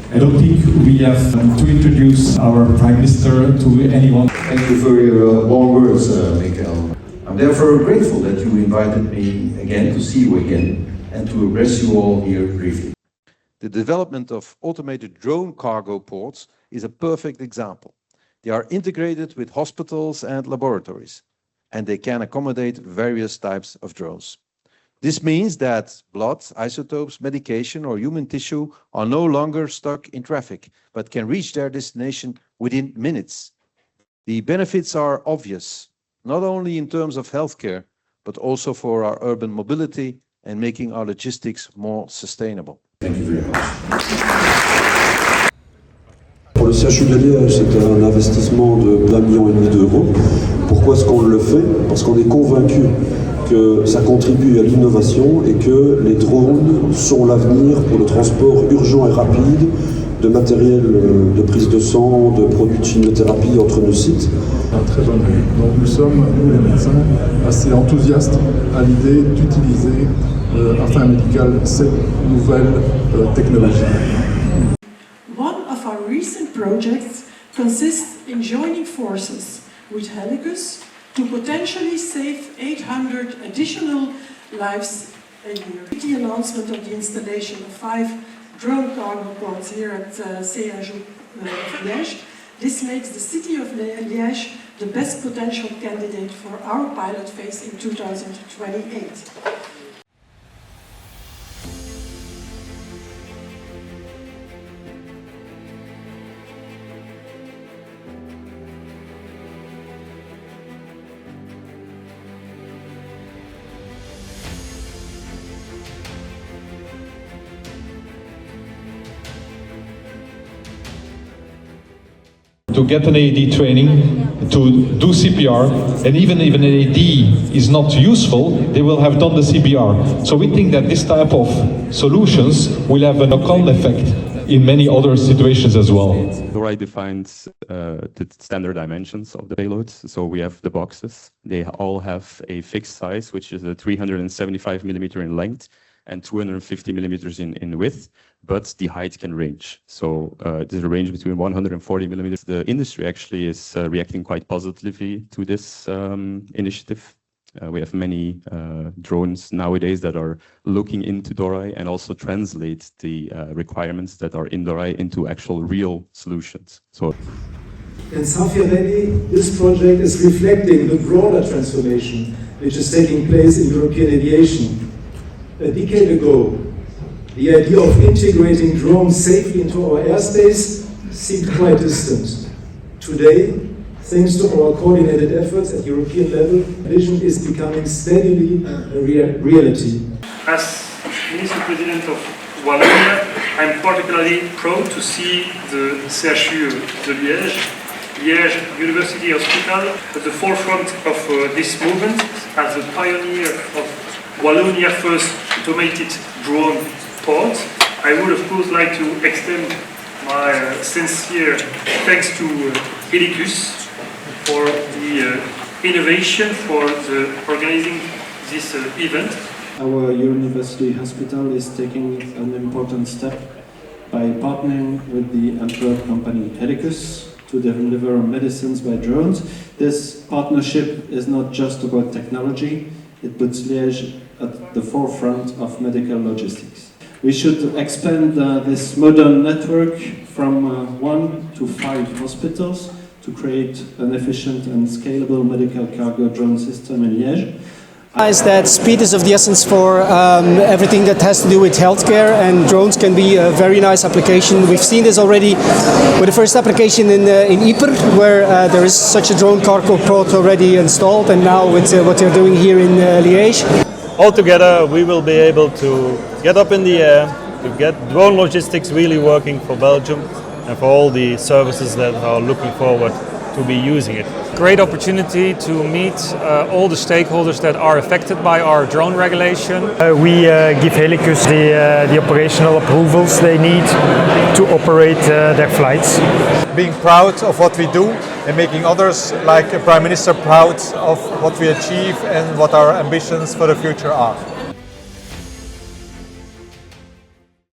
I don't think we have to introduce our Prime Minister to anyone. Thank you for your warm words, Michael. I'm therefore grateful that you invited me again to see you again and to address you all here briefly. The development of automated drone cargo ports is a perfect example. They are integrated with hospitals and laboratories, and they can accommodate various types of drones. This means that blood, isotopes, medication or human tissue are no longer stuck in traffic, but can reach their destination within minutes. The benefits are obvious, not only in terms of healthcare, but also for our urban mobility and making our logistics more sustainable. Thank you very much. Pour le CHU de Liège, c'est un investissement de 1,5 million d'euros. Pourquoi est-ce qu'on le fait? Parce qu'on est convaincu que ça contribue à l'innovation et que les drones sont l'avenir pour le transport urgent et rapide de matériel de prise de sang, de produits de chimiothérapie entre nos sites. Un très bonne vue. Donc nous sommes, nous les médecins, assez enthousiastes à l'idée d'utiliser afin médical cette nouvelle technologie. One of our recent projects consists in joining forces with Helicus to potentially save 800 additional lives a year. With the announcement of the installation of 5 drone cargo pods here at CHU de Liège, this makes the city of Liège the best potential candidate for our pilot phase in 2028. To get an AED training, to do CPR, and even if an AED is not useful, they will have done the CPR. So we think that this type of solutions will have a knock-on effect in many other situations as well. DORAI defines the standard dimensions of the payloads. So we have the boxes. They all have a fixed size, which is a 375 millimeter in length and 250 millimeters in width, but the height can range. So there's a range between 140 millimeters. The industry actually is reacting quite positively to this initiative. We have many drones nowadays that are looking into DORAI and also translate the requirements that are in DORAI into actual real solutions. So in SAFIR-Ready, this project is reflecting the broader transformation which is taking place in European aviation. A decade ago, the idea of integrating drones safely into our airspace seemed quite distant. Today, thanks to our coordinated efforts at European level, vision is becoming steadily a reality. As Minister President of Wallonia, I'm particularly proud to see the CHU de Liège, Liège University Hospital, at the forefront of this movement as the pioneer of Wallonia first automated drone pod. I would of course like to extend my sincere thanks to Helicus for the innovation, for the organizing this event. Our University Hospital is taking an important step by partnering with the employer company Helicus to deliver medicines by drones. This partnership is not just about technology, it puts Liège at the forefront of medical logistics. We should expand this modern network from 1 to 5 hospitals to create an efficient and scalable medical cargo drone system in Liège. That speed is of the essence for everything that has to do with healthcare, and drones can be a very nice application. We've seen this already with the first application in Ypres, where there is such a drone cargo pod already installed, and now with what they're doing here in Liège. Altogether, we will be able to get up in the air, to get drone logistics really working for Belgium and for all the services that are looking forward to be using it. Great opportunity to meet all the stakeholders that are affected by our drone regulation. We give Helicus the operational approvals they need to operate their flights. Being proud of what we do and making others, like Prime Minister, proud of what we achieve and what our ambitions for the future are.